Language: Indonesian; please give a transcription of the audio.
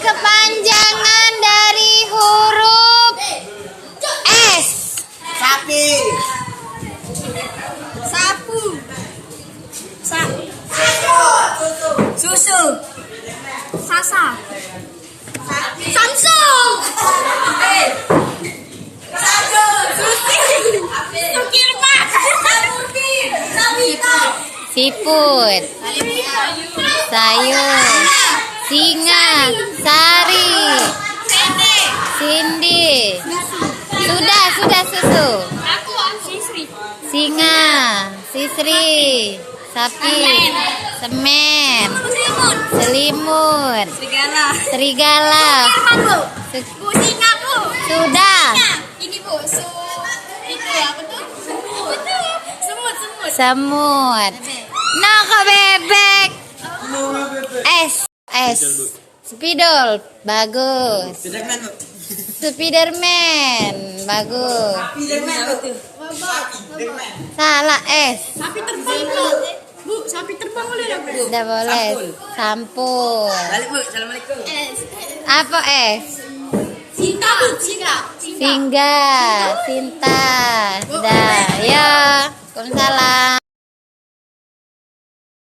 kepanjangan dari huruf S. Sapi. Sapu. Susu. Sasa. Samsung. Sukirman. Siput. Sayur. Singa. Sari. Cindy. Sudah susu. Aku Sisri. Singa. Sisri. Sapi. Semen. Selimut. Serigala. Singaku. Sudah. Ini Bu, itu apa tuh? Semut. Semut. Naga bebek. S. Spidol. Bagus. Spiderman. Bagus. Salah S. Sapi terbang Bu. Bu, sapi terbang boleh ya Bu? Tidak boleh. Sampul. Balik Bu, assalamualaikum. Apa S? Sinta Bu, singa. Singa. Sinta. Sudah. Ya. Waalaikumsalam.